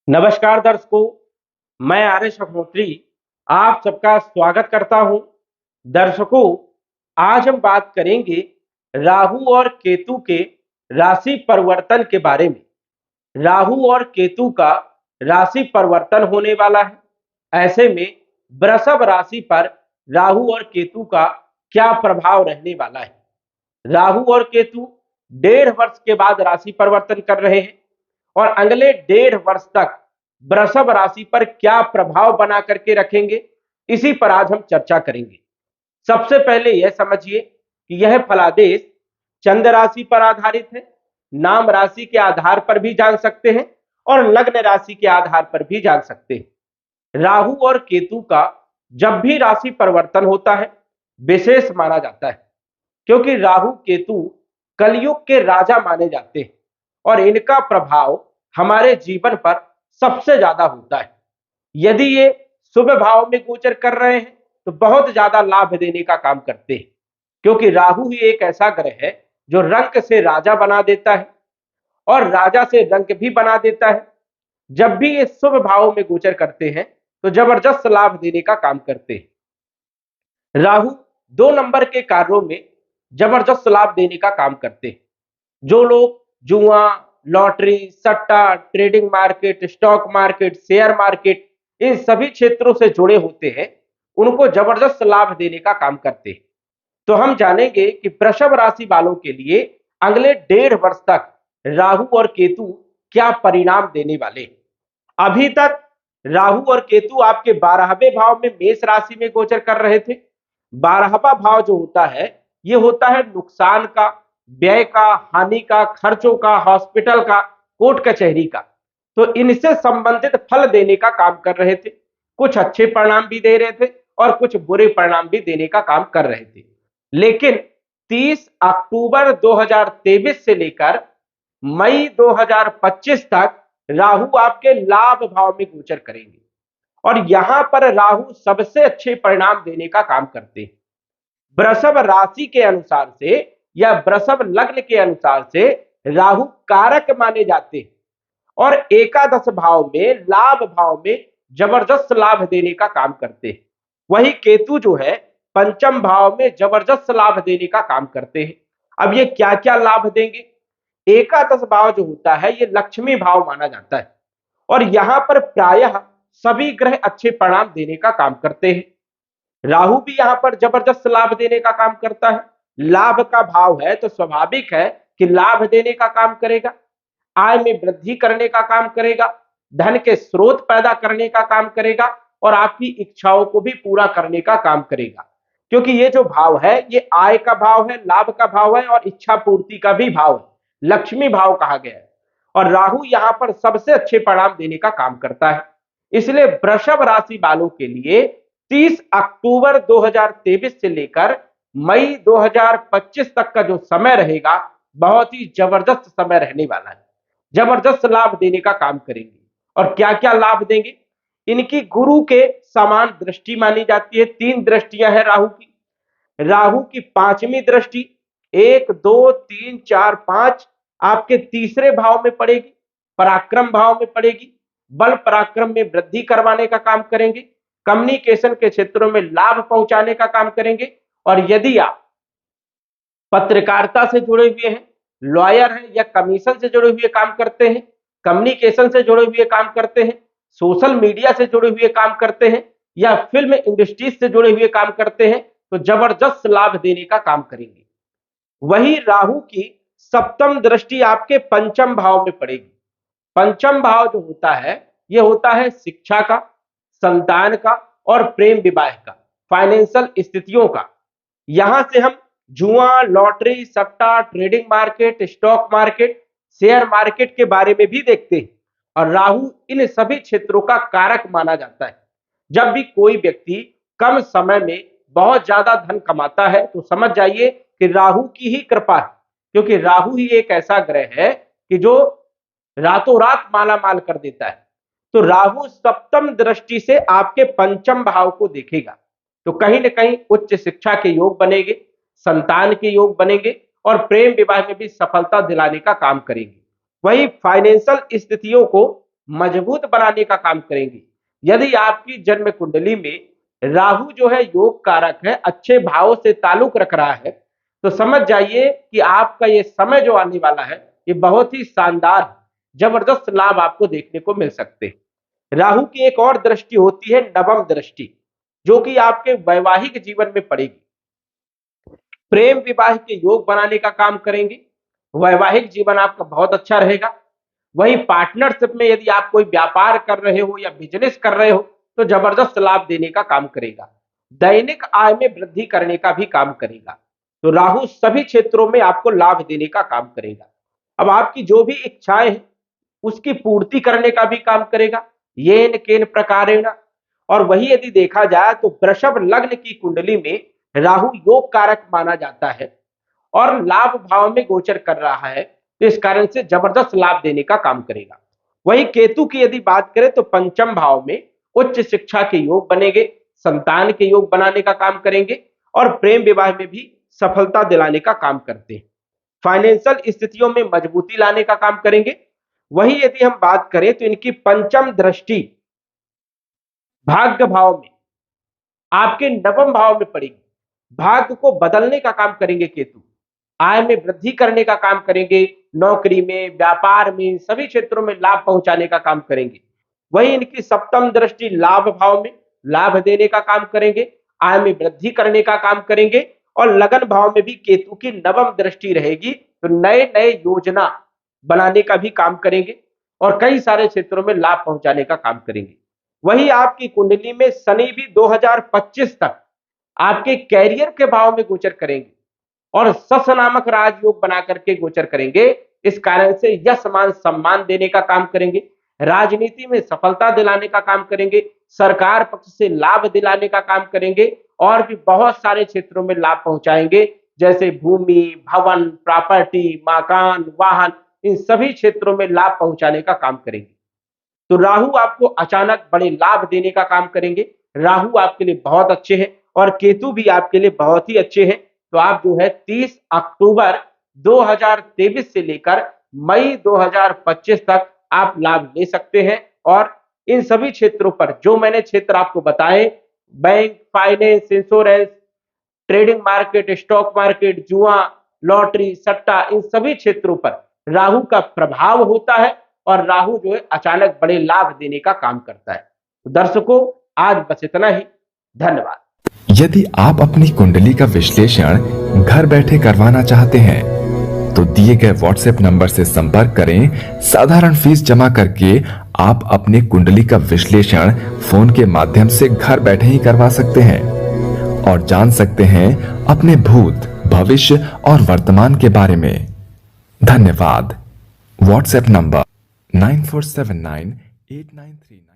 नमस्कार दर्शकों, मैं आर्यश अग्निहोत्री आप सबका स्वागत करता हूं। दर्शकों, आज हम बात करेंगे राहु और केतु के राशि परिवर्तन के बारे में। राहु और केतु का राशि परिवर्तन होने वाला है। ऐसे में वृषभ राशि पर राहु और केतु का क्या प्रभाव रहने वाला है। राहु और केतु 1.5 वर्ष के बाद राशि परिवर्तन कर रहे हैं और अगले 1.5 वर्ष तक वृषभ राशि पर क्या प्रभाव बना करके रखेंगे, इसी पर आज हम चर्चा करेंगे। सबसे पहले यह समझिए कि यह फलादेश चंद्र राशि पर आधारित है। नाम राशि के आधार पर भी जान सकते हैं और लग्न राशि के आधार पर भी जान सकते हैं। राहु और केतु का जब भी राशि परिवर्तन होता है विशेष माना जाता है, क्योंकि राहु केतु कलयुग के राजा माने जाते हैं और इनका प्रभाव हमारे जीवन पर सबसे ज्यादा होता है। यदि ये शुभ भाव में गोचर कर रहे हैं तो बहुत ज्यादा लाभ देने का काम करते हैं, क्योंकि राहु ही एक ऐसा ग्रह है जो रंक से राजा बना देता है और राजा से रंक भी बना देता है। जब भी ये शुभ भाव में गोचर करते हैं तो जबरदस्त लाभ देने का काम करते हैं। राहु 2 नंबर के कार्यों में जबरदस्त लाभ देने का काम करते हैं। जो लोग जुआ, लॉटरी, सट्टा, trading market, stock market, share market, इन सभी क्षेत्रों से जुड़े होते हैं, उनको जबरदस्त लाभ देने का काम करते हैं। तो हम जानेंगे कि वृषभ राशि वालों के लिए अगले 1.5 वर्ष तक राहु और केतु क्या परिणाम देने वाले हैं। अभी तक राहु और केतु आपके 12वें भाव में मेष राशि में गोचर कर रहे थे। 12वां भाव जो होता है ये होता है नुकसान का, व्यय का, हानि का, खर्चों का, हॉस्पिटल का, कोर्ट कचहरी का। तो इनसे संबंधित फल देने का काम कर रहे थे। कुछ अच्छे परिणाम भी दे रहे थे और कुछ बुरे परिणाम भी देने का काम कर रहे थे। लेकिन 30 अक्टूबर 2023 से लेकर मई 2025 तक राहु आपके लाभ भाव में गोचर करेंगे और यहां पर राहु सबसे अच्छे परिणाम देने का काम करते हैं। वृषभ राशि के अनुसार से या वृषभ लग्न के अनुसार से राहु कारक माने जाते हैं और एकादश भाव में, लाभ भाव में जबरदस्त लाभ देने का काम करते हैं। वही केतु जो है पंचम भाव में जबरदस्त लाभ देने का काम करते हैं। अब ये क्या क्या लाभ देंगे? एकादश भाव जो होता है ये लक्ष्मी भाव माना जाता है और यहां पर प्रायः सभी ग्रह अच्छे परिणाम देने का काम करते हैं। राहु भी यहां पर जबरदस्त लाभ देने का काम करता है। लाभ का भाव है तो स्वाभाविक है कि लाभ देने का काम करेगा, आय में वृद्धि करने का काम करेगा, धन के स्रोत पैदा करने का काम करेगा और आपकी इच्छाओं को भी पूरा करने का काम करेगा। क्योंकि ये जो भाव है ये आय का भाव है, लाभ का भाव है और इच्छा पूर्ति का भी भाव है, लक्ष्मी भाव कहा गया है। और राहु यहां पर सबसे अच्छे परिणाम देने का काम करता है। इसलिए वृषभ राशि वालों के लिए 30 अक्टूबर 2023 से लेकर मई 2025 तक का जो समय रहेगा बहुत ही जबरदस्त समय रहने वाला है। जबरदस्त लाभ देने का काम करेंगे। और क्या क्या लाभ देंगे? इनकी गुरु के समान दृष्टि मानी जाती है। 3 दृष्टियां हैं राहु की। राहु की 5वीं दृष्टि 1, 2, 3, 4, 5 आपके तीसरे भाव में पड़ेगी, पराक्रम भाव में पड़ेगी। बल पराक्रम में वृद्धि करवाने का काम करेंगे, कम्युनिकेशन के क्षेत्रों में लाभ पहुंचाने का काम करेंगे। और यदि आप पत्रकारिता से जुड़े हुए हैं, लॉयर हैं या कमीशन से जुड़े हुए काम करते हैं, कम्युनिकेशन से जुड़े हुए काम करते हैं, सोशल मीडिया से जुड़े हुए काम करते हैं या फिल्म इंडस्ट्रीज से जुड़े हुए काम करते हैं तो जबरदस्त लाभ देने का काम करेंगे। वही राहु की 7म दृष्टि आपके पंचम भाव में पड़ेगी। पंचम भाव जो होता है ये होता है शिक्षा का, संतान का और प्रेम विवाह का, फाइनेंशियल स्थितियों का। यहां से हम जुआ, लॉटरी, सट्टा, trading market, stock market, share market के बारे में भी देखते हैं और राहु इन सभी क्षेत्रों का कारक माना जाता है। जब भी कोई व्यक्ति कम समय में बहुत ज्यादा धन कमाता है तो समझ जाइए कि राहु की ही कृपा है, क्योंकि राहु ही एक ऐसा ग्रह है कि जो रातों रात माला माल कर देता है। तो राहु 7म दृष्टि से आपके पंचम भाव को देखेगा तो कहीं ना कहीं उच्च शिक्षा के योग बनेंगे, संतान के योग बनेंगे और प्रेम विवाह में भी सफलता दिलाने का काम करेंगे। वही फाइनेंशियल स्थितियों को मजबूत बनाने का काम करेंगे। यदि आपकी जन्म कुंडली में राहु जो है योग कारक है, अच्छे भाव से ताल्लुक रख रहा है, तो समझ जाइए कि आपका ये समय जो आने वाला है ये बहुत ही शानदार जबरदस्त लाभ आपको देखने को मिल सकते हैं। राहु की एक और दृष्टि होती है नवम दृष्टि, जो कि आपके वैवाहिक जीवन में पड़ेगी। प्रेम विवाह के योग बनाने का काम करेंगे। वैवाहिक जीवन आपका बहुत अच्छा रहेगा। वहीं पार्टनरशिप में यदि आप कोई व्यापार कर रहे हो या बिजनेस कर रहे हो तो जबरदस्त लाभ देने का काम करेगा। दैनिक आय में वृद्धि करने का भी काम करेगा। तो राहु सभी क्षेत्रों में आपको लाभ देने का काम करेगा। अब आपकी जो भी इच्छाएं हैं उसकी पूर्ति करने का भी काम करेगा, येन केन प्रकारेण। और वही यदि देखा जाए तो वृषभ लग्न की कुंडली में राहु योग कारक माना जाता है और लाभ भाव में गोचर कर रहा है, तो इस कारण से जबरदस्त लाभ देने का काम करेगा। वही केतु की यदि बात करें तो पंचम भाव में उच्च शिक्षा के योग बनेंगे, संतान के योग बनाने का काम करेंगे और प्रेम विवाह में भी सफलता दिलाने का काम करते हैं। फाइनेंशियल स्थितियों में मजबूती लाने का काम करेंगे। वही यदि हम बात करें तो इनकी पंचम दृष्टि भाग्य भाव में आपके नवम भाव में पड़ेगी। भाग्य को बदलने का काम करेंगे केतु, आय में वृद्धि करने का काम करेंगे, नौकरी में, व्यापार में, सभी क्षेत्रों में लाभ पहुंचाने का काम करेंगे। वही इनकी सप्तम दृष्टि लाभ भाव में लाभ देने का काम करेंगे, आय में वृद्धि करने का काम करेंगे और लगन भाव में भी केतु की नवम दृष्टि रहेगी, तो नए नए योजना बनाने का भी काम करेंगे और कई सारे क्षेत्रों में लाभ पहुंचाने का काम करेंगे। वही आपकी कुंडली में शनि भी 2025 तक आपके कैरियर के भाव में गोचर करेंगे और सस नामक राजयोग बना करके गोचर करेंगे। इस कारण से यश मान सम्मान देने का काम करेंगे, राजनीति में सफलता दिलाने का काम करेंगे, सरकार पक्ष से लाभ दिलाने का काम करेंगे और भी बहुत सारे क्षेत्रों में लाभ पहुंचाएंगे, जैसे भूमि, भवन, प्रॉपर्टी, मकान, वाहन, इन सभी क्षेत्रों में लाभ पहुंचाने का काम करेंगे। तो राहु आपको अचानक बड़े लाभ देने का काम करेंगे। राहु आपके लिए बहुत अच्छे हैं और केतु भी आपके लिए बहुत ही अच्छे हैं। तो आप जो है 30 अक्टूबर 2023 से लेकर मई 2025 तक आप लाभ ले सकते हैं और इन सभी क्षेत्रों पर जो मैंने क्षेत्र आपको बताए, bank, finance, insurance, trading market, stock market, जुआ, लॉटरी, सट्टा, इन सभी क्षेत्रों पर राहु का प्रभाव होता है और राहु जो है अचानक बड़े लाभ देने का काम करता है। तो दर्शकों, आज बस इतना ही। धन्यवाद। यदि आप अपनी कुंडली का विश्लेषण घर बैठे करवाना चाहते हैं तो दिए गए व्हाट्सएप नंबर से संपर्क करें। साधारण फीस जमा करके आप अपनी कुंडली का विश्लेषण फोन के माध्यम से घर बैठे ही करवा सकते हैं और जान सकते हैं अपने भूत, भविष्य और वर्तमान के बारे में। धन्यवाद। WhatsApp number 94798939